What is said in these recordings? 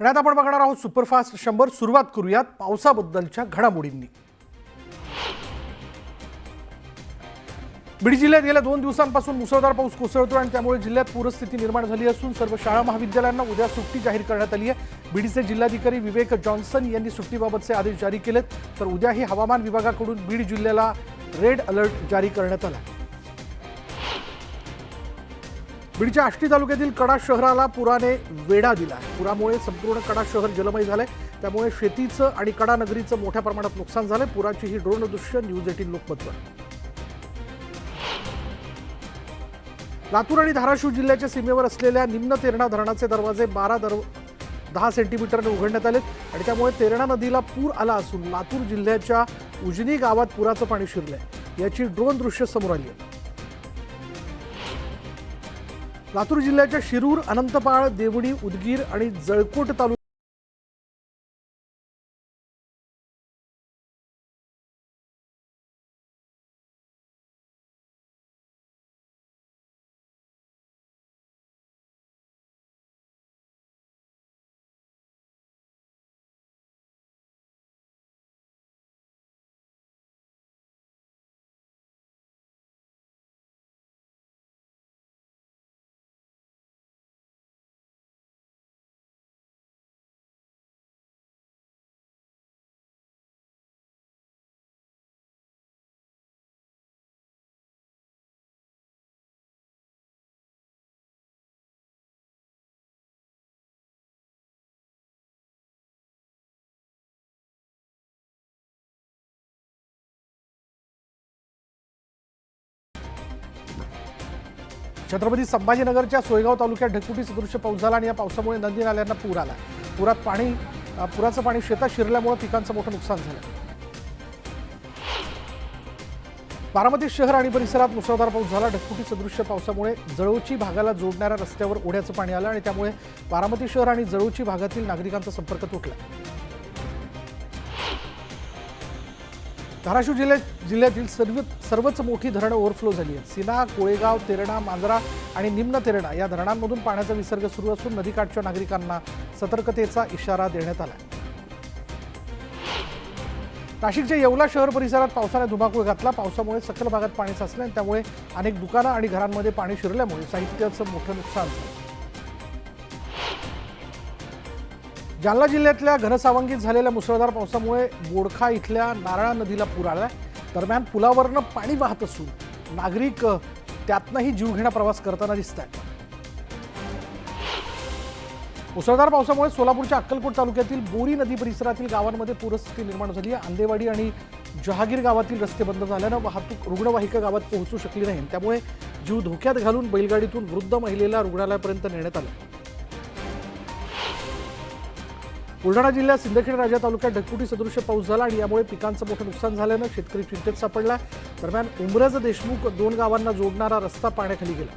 आणि आता आपण बघणार आहोत सुपरफास्ट 100. सुरुवात करूयात पावसाबद्दलच्या घडामोडींनी. बीड जिल्ह्यात गेल्या 2 दिवसांपासून मुसळधार पाऊस कोसळतो आणि त्यामुळे जिल्ह्यात पूरस्थिती निर्माण झाली असून सर्व शाळा महाविद्यालयांना उद्या सुट्टी जाहीर करण्यात आली आहे. बीडचे जिल्हाधिकारी विवेक जॉन्सन यांनी सुट्टीबाबतचे आदेश जारी केलेत, तर उद्याही हवामान विभागाकडून बीड जिल्ह्याला रेड अलर्ट जारी करण्यात आला. बीडच्या आष्टी तालुक्यातील कडा शहराला पुराने वेढा दिला. पुरामुळे संपूर्ण कडा शहर जलमय झाले, त्यामुळे शेतीचं आणि कडा नगरीचं मोठ्या प्रमाणात नुकसान झालं. पुराची ही ड्रोन दृश्य न्यूज 18 लोकमतवर. लातूर आणि धाराशिव जिल्ह्याच्या सीमेवर असलेल्या निम्न तेरणा धरणाचे दरवाजे 10 सेंटीमीटरने उघडण्यात आले आणि त्यामुळे तेरणा नदीला पूर आला असून लातूर जिल्ह्याच्या उजनी गावात पुराचं पाणी शिरलंय. याची ड्रोन दृश्य समोर आली आहे. लातूर जिल्ह्याच्या शिरूर, अनंतपाळ, देवणी, उदगीर आणि जळकोट तालुक्यात छत्रपती संभाजीनगरच्या सोयगाव तालुक्यात ढगफुटी सदृश्य पाऊस झाला आणि या पावसामुळे नदी नाल्यांना पूर आला. पुराचं पाणी शेतात शिरल्यामुळे पिकांचं मोठं नुकसान झालं. बारामती शहर आणि परिसरात मुसळधार पाऊस झाला. ढगफुटी सदृश्य पावसामुळे जळोची भागाला जोडणाऱ्या रस्त्यावर ओढ्याचं पाणी आलं आणि त्यामुळे बारामती शहर आणि जळोची भागातील नागरिकांचा संपर्क तुटला. धाराशिव जिल्ह्यातील सर्वच मोठी धरणं ओव्हरफ्लो झाली आहेत. सीना, कोळेगाव, तेरणा, मांजरा आणि निम्न तेरणा या धरणांमधून पाण्याचा विसर्ग सुरू असून नदीकाठच्या नागरिकांना सतर्कतेचा इशारा देण्यात आला. नाशिकच्या येवला शहर परिसरात पावसाने धुमाकूळ घातला. पावसामुळे सखल भागात पाणी साचले आणि त्यामुळे अनेक दुकानं आणि घरांमध्ये पाणी शिरल्यामुळे साहित्याचं मोठं नुकसान झालं. जालना जिल्ह्यातल्या घनसावंगीत झालेल्या मुसळधार पावसामुळे बोडखा इथल्या नारळा नदीला पूर आला. दरम्यान पुलावरनं पाणी वाहत असून नागरिक त्यातनंही जीवघेणा प्रवास करताना दिसत आहेत. मुसळधार पावसामुळे सोलापूरच्या अक्कलकोट तालुक्यातील बोरी नदी परिसरातील गावांमध्ये पूरस्थिती निर्माण झाली आहे. आंदेवाडी आणि जहागीर गावातील रस्ते बंद झाल्यानं वाहतूक रुग्णवाहिका गावात पोहोचू शकली नाही. त्यामुळे जीव धोक्यात घालून बैलगाडीतून वृद्ध महिलेला रुग्णालयापर्यंत नेण्यात आलं. बुलढाणा जिल्ह्यात सिंदखेड राजा तालुक्यात ढगफुटी सदृश्य पाऊस झाला आणि यामुळे पिकांचं मोठं नुकसान झाल्यानं शेतकरी चिंतेत सापडला. दरम्यान उमरज देशमुख 2 गावांना जोडणारा रस्ता पाण्याखाली गेला.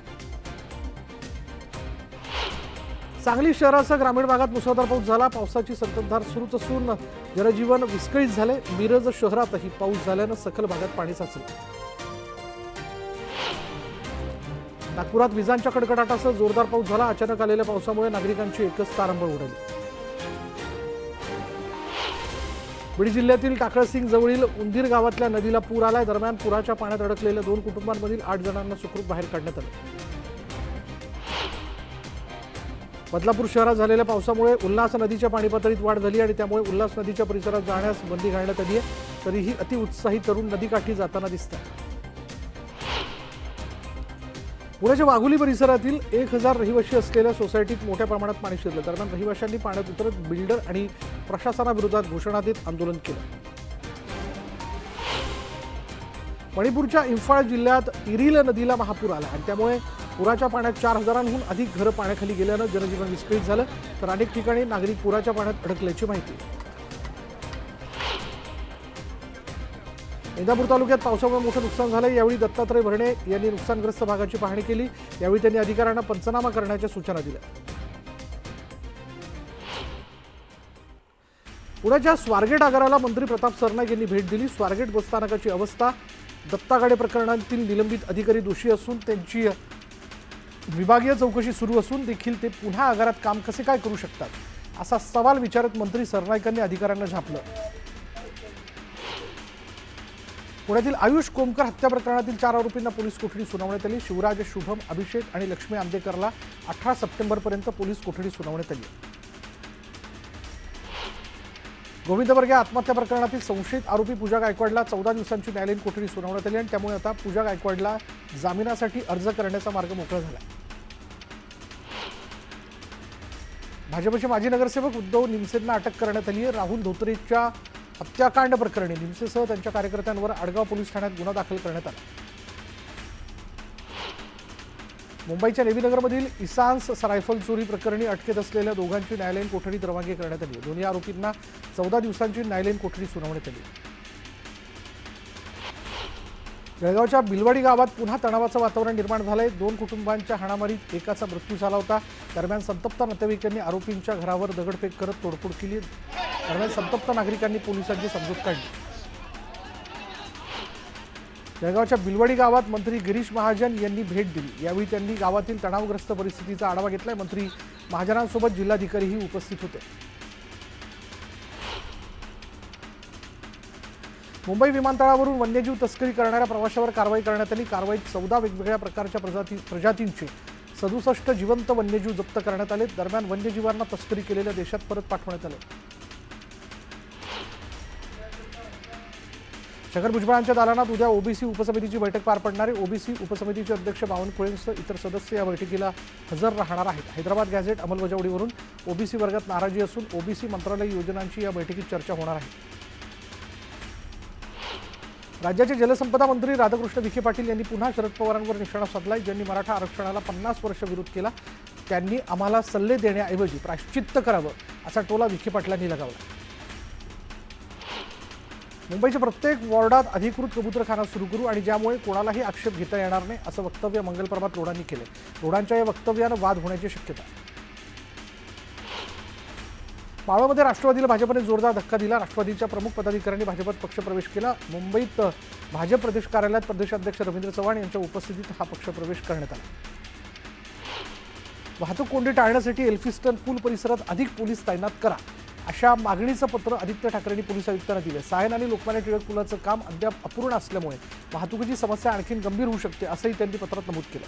सांगली शहरासह ग्रामीण भागात मुसळधार पाऊस झाला. पावसाची संततधार सुरूच असून जनजीवन विस्कळीत झाले. मिरज शहरातही पाऊस झाल्यानं सखल भागात पाणी साचलं. नागपुरात विजांच्या कडकडाटासह जोरदार पाऊस झाला. अचानक आलेल्या पावसामुळे नागरिकांची एकच तारंबळ उडाली. बीड जिल्ह्यातील टाकळसिंग जवळील उंदीर गावातल्या नदीला पूर आलाय. दरम्यान पुराच्या पाण्यात अडकलेल्या 2 कुटुंबांमधील 8 जणांना सुखरूप बाहेर काढण्यात आलं. बदलापूर शहरात झालेल्या पावसामुळे उल्हास नदीच्या पाणी पातळीत वाढ झाली आणि त्यामुळे उल्हास नदीच्या परिसरात जाण्यास बंदी घालण्यात आली आहे. तरीही अतिउत्साही तरुण नदीकाठी जाताना दिसतात. पुण्याच्या वाघोली परिसरातील 1000 रहिवासी असलेल्या सोसायटीत मोठ्या प्रमाणात पाणी शिरलं. दरम्यान रहिवाशांनी पाण्यात उतरत बिल्डर आणि प्रशासनाविरोधात घोषणा देत आंदोलन केलं. मणिपूरच्या इम्फाळ जिल्ह्यात इरिल नदीला महापूर आला आणि त्यामुळे पुराच्या पाण्यात 4000हून अधिक घरं पाण्याखाली गेल्यानं जनजीवन विस्कळीत झालं, तर अनेक ठिकाणी नागरिक पुराच्या पाण्यात अडकल्याची माहिती. इंदापूर तालुक्यात पावसामुळे मोठं नुकसान झालं. यावेळी दत्तात्रय भरणे यांनी नुकसानग्रस्त भागाची पाहणी केली. यावेळी त्यांनी अधिकाऱ्यांना पंचनामा करण्याच्या सूचना दिल्या. पुण्याच्या स्वारगेट आगाराला मंत्री प्रताप सरनाईक यांनी भेट दिली. स्वारगेट बसस्थानकाची अवस्था, दत्तागाडे प्रकरणातील निलंबित अधिकारी दोषी असून त्यांची विभागीय चौकशी सुरू असून देखील ते पुन्हा आगारात काम कसे काय करू शकतात असा सवाल विचारत मंत्री सरनाईकांनी अधिकाऱ्यांना झापलं. पुण्यातील आयुष कोमकर हत्या प्रकरणातील 4 आरोपींना पोलीस कोठडी सुनावण्यात आली. शिवराज, शुभम, अभिषेक आणि लक्ष्मी आंदेकरला 18 सप्टेंबरपर्यंत पोलीस कोठडी सुनावण्यात आली. गोविंद बर्गे आत्महत्या प्रकरणातील संशयित आरोपी पूजा गायकवाडला 14 दिवसांची न्यायालयीन कोठडी सुनावण्यात आली आणि त्यामुळे आता पूजा गायकवाडला जामिनासाठी अर्ज करण्याचा मार्ग मोकळा झाला. भाजपचे माजी नगरसेवक उद्धव निमसेंना अटक करण्यात आली आहे. राहुल धोत्रेच्या हत्याकांड प्रकरणी निमसेसह त्यांच्या कार्यकर्त्यांवर आडगाव पोलीस ठाण्यात गुन्हा दाखल करण्यात आला. मुंबईच्या नेवीनगरमधील इसान्स रायफल चोरी प्रकरणी अटकेत असलेल्या दोघांची न्यायालयीन कोठडीत रवानगी करण्यात आली. दोन्ही आरोपींना 14 दिवसांची न्यायालयीन कोठडी सुनावण्यात आली. जळगावच्या बिलवाडी गावात पुन्हा तणावाचं वातावरण निर्माण झालंय. 2 कुटुंबांच्या हाणामारीत एकाचा मृत्यू झाला होता. दरम्यान संतप्त नातेवाईकांनी आरोपींच्या घरावर दगडफेक करत तोडफोड केली. दरम्यान संतप्त नागरिकांनी पोलिसांची समजूत काढली. जळगावच्या बिलवाडी गावात मंत्री गिरीश महाजन यांनी भेट दिली. यावेळी त्यांनी गावातील तणावग्रस्त परिस्थितीचा आढावा घेतलाय. मंत्री महाजनांसोबत जिल्हाधिकारीही उपस्थित होते. मुंबई विमानतळावरून वन्यजीव तस्करी करणाऱ्या प्रवाशावर कारवाई करण्यात आली. कारवाईत 14 वेगवेगळ्या प्रकारच्या प्रजातींचे 67 जिवंत वन्यजीव जप्त करण्यात आले. दरम्यान वन्यजीवांना तस्करी केलेल्या देशात परत पाठवण्यात आले. शंकर भुजबळांच्या दालनात उद्या ओबीसी उपसमितीची बैठक पार पडणार आहे. ओबीसी उपसमितीचे अध्यक्ष बावनकुळेंसह इतर सदस्य या बैठकीला हजर राहणार आहेत. हैदराबाद गॅझेट अंमलबजावणीवरून ओबीसी वर्गात नाराजी असून ओबीसी मंत्रालय योजनांची या बैठकीत चर्चा होणार आहे. राज्याचे जलसंपदा मंत्री राधाकृष्ण विखे पाटील यांनी पुन्हा शरद पवारांवर निशाणा साधलाय. ज्यांनी मराठा आरक्षणाला 50 वर्ष विरोध केला त्यांनी आम्हाला सल्ले देण्याऐवजी प्रायश्चित्त करावं असा टोला विखे पाटलांनी लगावला. मुंबईच्या प्रत्येक वॉर्डात अधिकृत कबूतरखाना सुरू करू आणि ज्यामुळे कोणालाही आक्षेप घेता येणार नाही असं वक्तव्य मंगलप्रभात लोढांनी केले. लोढांच्या या वक्तव्यानं वाद होण्याची शक्यता. मावळमध्ये राष्ट्रवादीला भाजपने जोरदार धक्का दिला. राष्ट्रवादीच्या प्रमुख पदाधिकाऱ्यांनी भाजपात पक्षप्रवेश केला. मुंबईत भाजप प्रदेश कार्यालयात प्रदेशाध्यक्ष रवींद्र चव्हाण यांच्या उपस्थितीत हा पक्षप्रवेश करण्यात आला. वाहतूक कोंडी टाळण्यासाठी एल्फिस्टन पूल परिसरात अधिक पोलीस तैनात करा अशा मागणीचं पत्र आदित्य ठाकरेंनी पोलीस आयुक्तांना दिले. सायन आणि लोकमान्य टिळक पुलाचं काम अद्याप अपूर्ण असल्यामुळे वाहतुकीची समस्या आणखी गंभीर होऊ शकते असंही त्यांनी पत्रात नमूद केलं.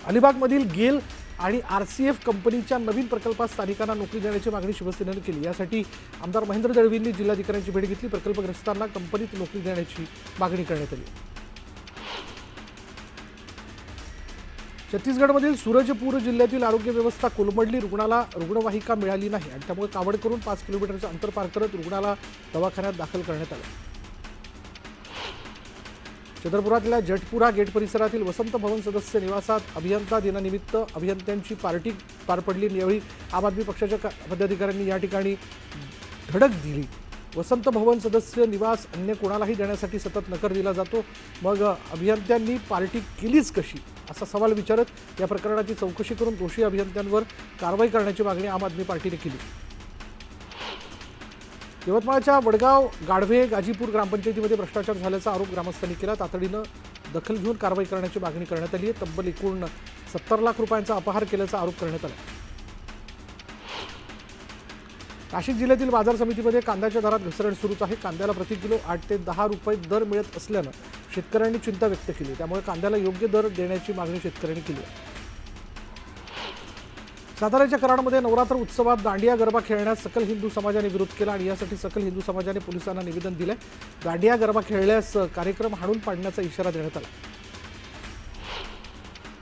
अलिबागमधील गेल आणि आरसीएफ कंपनीच्या नवीन प्रकल्पात स्थानिकांना नोकरी देण्याची मागणी शिवसेनेनं केली. यासाठी आमदार महेंद्र दळवींनी जिल्हाधिकाऱ्यांची भेट घेतली. प्रकल्पग्रस्तांना कंपनीत नोकरी देण्याची मागणी करण्यात आली. छत्तीसगडमधील सूरजपूर जिल्ह्यातील आरोग्य व्यवस्था कोलमडली. रुग्णाला रुग्णवाहिका मिळाली नाही आणि त्यामुळे कावड करून 5 किलोमीटरचं अंतर पार करत रुग्णाला दवाखान्यात दाखल करण्यात आलं. चंद्रपुरातल्या जटपुरा गेट परिसरातील वसंत भवन सदस्य निवासात अभियंता दिनानिमित्त अभियंत्यांची पार्टी पार पडली. यावेळी आम आदमी पक्षाच्या पदाधिकाऱ्यांनी या ठिकाणी धडक दिली. वसंत भवन सदस्य निवास अन्य कोणालाही देण्यासाठी सतत नकार दिला जातो, मग अभियंत्यांनी पार्टी केलीच कशी असा सवाल विचारत या प्रकरणाची चौकशी करून दोषी अभियंत्यांवर कारवाई करण्याची मागणी आम आदमी पार्टीने केली. यवतमाळच्या वडगाव, गाढवे, गाजीपूर ग्रामपंचायतीमध्ये भ्रष्टाचार झाल्याचा आरोप ग्रामस्थांनी केला. तातडीनं दखल घेऊन कारवाई करण्याची मागणी करण्यात आली आहे. तब्बल एकूण 70 लाख रुपयांचा अपहार केल्याचा आरोप करण्यात आला. नाशिक जिल्ह्यातील बाजार समितीमध्ये कांद्याच्या दरात घसरण सुरूच आहे. कांद्याला प्रति किलो 8 ते 10 रुपये दर मिळत असल्यानं शेतकऱ्यांनी चिंता व्यक्त केली. त्यामुळे कांद्याला योग्य दर देण्याची मागणी शेतकऱ्यांनी केली आहे. साताऱ्याच्या कराडमध्ये नवरात्र उत्सवात दांडिया गरबा खेळण्यास सकल हिंदू समाजाने विरोध केला आणि यासाठी सकल हिंदू समाजाने पोलिसांना निवेदन दिले. दांडिया गरबा खेळल्यास कार्यक्रम हाणून पाडण्याचा इशारा देण्यात आला.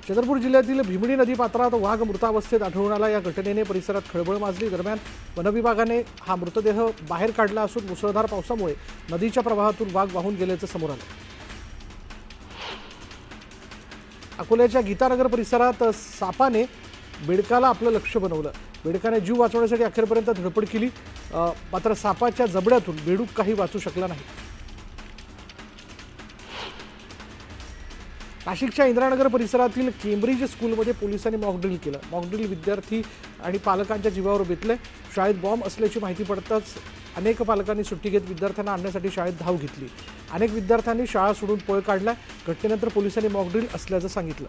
चंद्रपूर जिल्ह्यातील भीमडी नदी पात्रात वाघ मृतावस्थेत आढळून आला. या घटनेने परिसरात खळबळ माजली. दरम्यान वनविभागाने हा मृतदेह बाहेर काढला असून मुसळधार पावसामुळे नदीच्या प्रवाहातून वाघ वाहून गेल्याचं समोर आलं. अकोल्याच्या गीतानगर परिसरात सापाने बेडकाला आपलं लक्ष बनवलं. बेडकाने जीव वाचवण्यासाठी अखेरपर्यंत धडपड केली, मात्र सापाच्या जबड्यातून बेडूक काही वाचू शकला नाही. नाशिकच्या इंदिरानगर परिसरातील केम्ब्रिज स्कूलमध्ये पोलिसांनी मॉकड्रिल केलं. मॉकड्रिल विद्यार्थी आणि पालकांच्या जीवावर बेतले. शाळेत बॉम्ब असल्याची माहिती पडताच अनेक पालकांनी सुट्टी घेत विद्यार्थ्यांना आणण्यासाठी शाळेत धाव घेतली. अनेक विद्यार्थ्यांनी शाळा सोडून पळ काढला. घटनेनंतर पोलिसांनी मॉकड्रिल असल्याचं सांगितलं.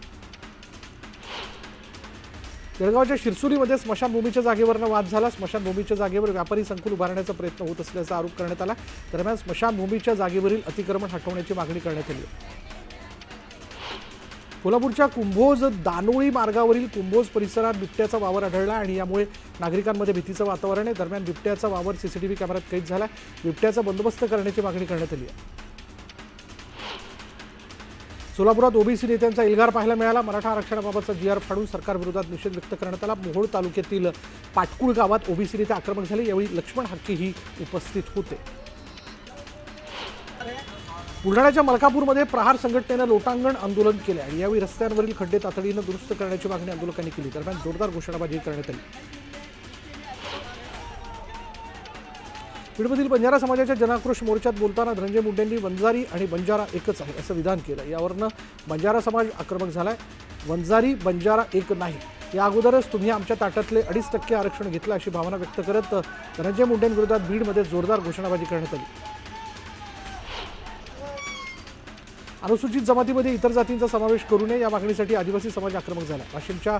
जळगावच्या शिरसुलीमध्ये स्मशानभूमीच्या जागेवरनं वाद झाला. स्मशानभूमीच्या जागेवर व्यापारी संकुल उभारण्याचा प्रयत्न होत असल्याचा आरोप करण्यात आला. दरम्यान स्मशानभूमीच्या जागेवरील अतिक्रमण हटवण्याची मागणी करण्यात आली. कोल्हापूरच्या कुंभोज दानोळी मार्गावरील कुंभोज परिसरात बिबट्याचा वावर आढळला आणि यामुळे नागरिकांमध्ये भीतीचं वातावरण आहे. दरम्यान बिबट्याचा वावर सीसीटीव्ही कॅमेऱ्यात कैद झाला. बिबट्याचा बंदोबस्त करण्याची मागणी करण्यात आली आहे. सोलापुरात ओबीसी नेत्यांचा एल्गार पाहायला मिळाला. मराठा आरक्षणाबाबतचा GR फाडून सरकारविरोधात निषेध व्यक्त करण्यात आला. मोहोळ तालुक्यातील पाटकुळ गावात ओबीसी नेते आक्रमक झाले. यावेळी लक्ष्मण हक्कीही उपस्थित होते. बुलढाण्याच्या मलकापूरमध्ये प्रहार संघटनेनं लोटांगण आंदोलन केले आणि यावेळी रस्त्यांवरील खड्डे तातडीनं दुरुस्त करण्याची मागणी आंदोलकांनी केली. दरम्यान जोरदार घोषणाबाजी करण्यात आली. बीडमधील बंजारा समाजाच्या जनाक्रोश मोर्चात बोलताना धनंजय मुंडेंनी वंजारी आणि बंजारा एकच आहे असं विधान केलं. यावरनं बंजारा समाज आक्रमक झालाय. वंजारी बंजारा एक नाही. या अगोदरच तुम्ही आमच्या ताटातले 2.5% आरक्षण घेतलं अशी भावना व्यक्त करत धनंजय मुंडेंविरोधात बीडमध्ये जोरदार घोषणाबाजी करण्यात आली. अनुसूचित जमातीमध्ये इतर जातींचा समावेश करू नये या मागणीसाठी आदिवासी समाज आक्रमक झाला. वाशिमच्या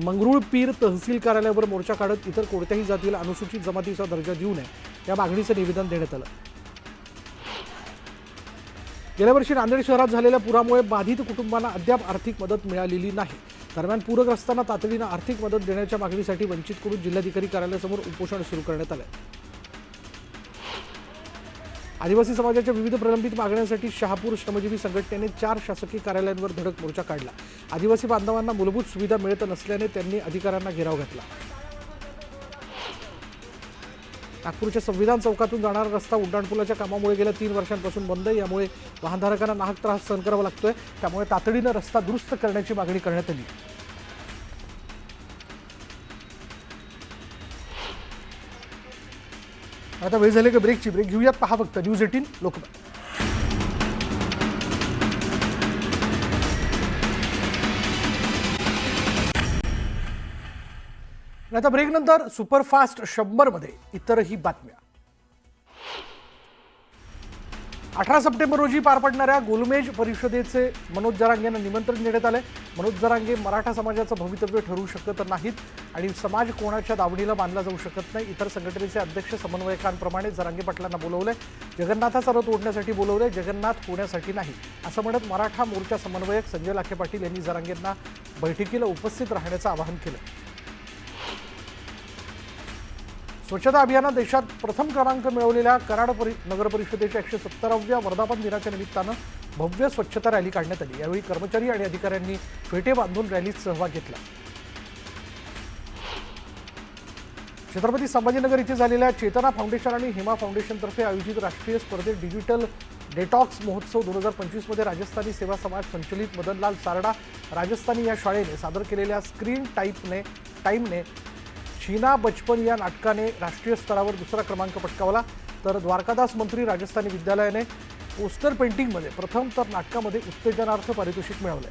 मंगरुळपीर तहसील कार्यालयावर मोर्चा काढत इतर कोणत्याही जातीला अनुसूचित जमातीचा दर्जा देऊ नये या मागणीचं निवेदन देण्यात आलं. गेल्या वर्षी नांदेड शहरात झालेल्या पुरामुळे बाधित कुटुंबांना अद्याप आर्थिक मदत मिळालेली नाही. दरम्यान पूरग्रस्तांना तातडीनं आर्थिक मदत देण्याच्या मागणीसाठी वंचितकडून जिल्हाधिकारी कार्यालयासमोर उपोषण सुरू करण्यात आलं. आदिवासी समाजाच्या विविध प्रलंबित मागण्यांसाठी शहापूर श्रमजीवी संघटनेने 4 शासकीय कार्यालयांवर धडक मोर्चा काढला. आदिवासी बांधवांना मूलभूत सुविधा मिळत नसल्याने त्यांनी अधिकाऱ्यांना घेराव घातला. नागपूरच्या संविधान चौकातून जाणारा रस्ता उड्डाणपुलाच्या कामामुळे गेल्या 3 वर्षांपासून बंद आहे. यामुळे वाहनधारकांना नाहक त्रास सहन करावा लागतोय. त्यामुळे तातडीनं रस्ता दुरुस्त करण्याची मागणी करण्यात आली. आता वेळ झाली का ब्रेकची. ब्रेक घेऊयात. पहा फक्त न्यूज 18 लोकमत. आता ब्रेकनंतर सुपरफास्ट 100 मध्ये इतरही बातम्या. 18 सप्टेंबर रोजी पार पडणाऱ्या गोलमेज परिषदेचे मनोज जरांगे यांना निमंत्रण देण्यात आले. मनोज जरांगे मराठा समाजाचं भवितव्य ठरवू शकत नाहीत आणि समाज कोणाच्या दावणीला बांधला जाऊ शकत नाही. इतर संघटनेचे अध्यक्ष समन्वयकांप्रमाणे जरांगे पाटलांना बोलवलंय. जगन्नाथाचा रथ ओढण्यासाठी बोलवलंय, जगन्नाथ होण्यासाठी नाही असं म्हणत मराठा मोर्चा समन्वयक संजय लाखे पाटील यांनी जरांगेंना बैठकीला उपस्थित राहण्याचं आवाहन केलं. स्वच्छता अभियानात देशात प्रथम क्रमांक मिळवलेल्या कराड नगर परिषदेच्या 170व्या वर्धापन दिनाच्या निमित्तानं भव्य स्वच्छता रॅली काढण्यात आली. यावेळी कर्मचारी आणि अधिकाऱ्यांनी फेटे बांधून रॅलीत सहभाग घेतला. छत्रपती संभाजीनगर इथे झालेल्या चेतना फाउंडेशन आणि हेमा फाउंडेशनतर्फे आयोजित राष्ट्रीय स्पर्धेत डिजिटल डेटॉक्स महोत्सव 2025 मध्ये राजस्थानी सेवा समाज संचलित मदनलाल सारडा राजस्थानी या शाळेने सादर केलेल्या स्क्रीन टाईमने शीना बचपन या नाटकाने राष्ट्रीय स्तरावर 2रा क्रमांक पटकावला. तर द्वारकादास मंत्री राजस्थानी विद्यालयाने पोस्टर पेंटिंगमध्ये प्रथम तर नाटकामध्ये उत्तेजनार्थ पारितोषिक मिळवले.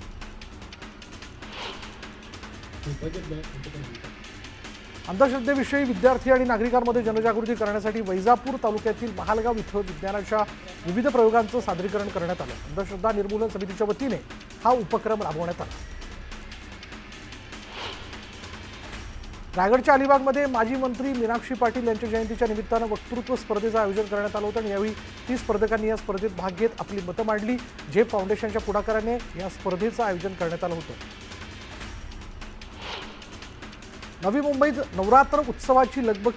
अंधश्रद्धेविषयी विद्यार्थी आणि नागरिकांमध्ये जनजागृती करण्यासाठी वैजापूर तालुक्यातील महालगाव इथं विज्ञानाच्या विविध प्रयोगांचं सादरीकरण करण्यात आलं. अंधश्रद्धा निर्मूलन समितीच्या वतीने हा उपक्रम राबवण्यात आला. रायगडच्या अलिबागमध्ये माजी मंत्री मीनाक्षी पाटील यांच्या जयंतीच्या निमित्तानं वक्तृत्व स्पर्धेचं आयोजन करण्यात आलं होतं आणि यावेळी 30 स्पर्धकांनी या स्पर्धेत भाग घेत आपली मतं मांडली. झेप फाउंडेशनच्या पुढाकाराने या स्पर्धेचं आयोजन करण्यात आलं होतं. नवी मुंबईत नवरात्र उत्सवाची लगबग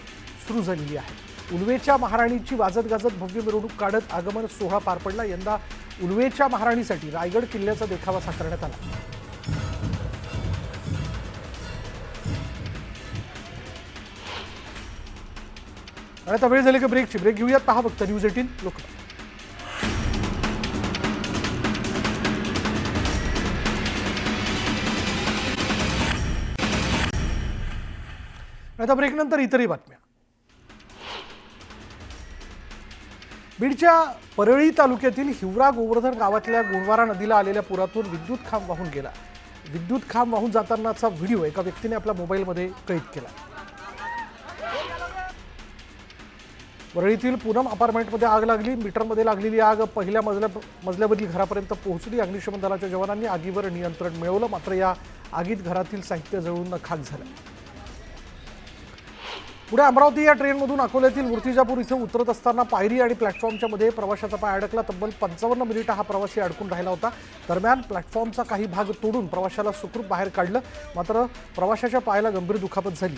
सुरू झालेली आहे. उल्वेच्या महाराणीची वाजत गाजत भव्य मिरवणूक काढत आगमन सोहळा पार पडला. यंदा उल्वेच्या महाराणीसाठी रायगड किल्ल्याचा देखावा साकारण्यात आला. आता वेळ झाली का ब्रेकची. ब्रेक घेऊयात. पहा फक्त न्यूज 18 लोकमत. आता ब्रेकनंतर इतरही बातम्या. बीडच्या परळी तालुक्यातील हिवरा गोवर्धन गावातल्या गुणवारा नदीला आलेल्या पुरातून विद्युत खांब वाहून गेला. विद्युत खांब वाहून जातानाचा व्हिडिओ एका व्यक्तीने आपल्या मोबाईलमध्ये कैद केला. वरळीतील पूनम अपार्टमेंटमध्ये आग लागली. मीटरमध्ये लागलेली आग पहिल्या मजल्यावरील घरापर्यंत पोहोचली. अग्निशमन दलाच्या जवानांनी आगीवर नियंत्रण मिळवलं, मात्र या आगीत घरातील साहित्य जळून खाक झालं. पुढे अमरावती या ट्रेनमधून अकोल्यातील मूर्तिजापूर इथे उतरत असताना पायरी आणि प्लॅटफॉर्मच्या मध्ये प्रवाशाचा पाय अडकला. तब्बल 55 मिनिटं हा प्रवासी अडकून राहिला होता. दरम्यान प्लॅटफॉर्मचा काही भाग तोडून प्रवाशाला सुखरूप बाहेर काढलं, मात्र प्रवाशाच्या पायाला गंभीर दुखापत झाली.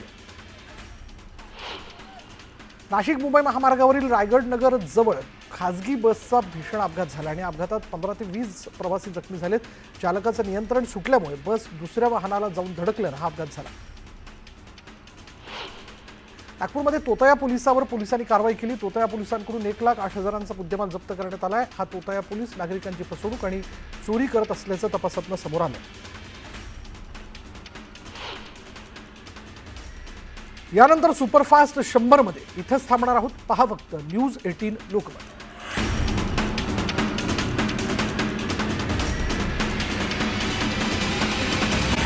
नाशिक मुंबई महामार्गावरील रायगड नगर जवळ खासगी बसचा भीषण अपघात झाला आणि अपघातात 15 ते 20 प्रवासी जखमी झालेत. चालकाचं नियंत्रण सुटल्यामुळे बस दुसऱ्या वाहनाला जाऊन धडकल्यानं हा अपघात झाला. नागपूरमध्ये तोतया पोलिसावर पोलिसांनी कारवाई केली. तोतया पोलिसांकडून 1,08,000चा मुद्देमाल जप्त करण्यात आलाय. हा तोतया पोलीस नागरिकांची फसवणूक आणि चोरी करत असल्याचं तपासातनं समोर आलं. यानंतर सुपरफास्ट 100 मध्ये इथंच थांबणार आहोत. पहा फक्त न्यूज 18 लोकमत.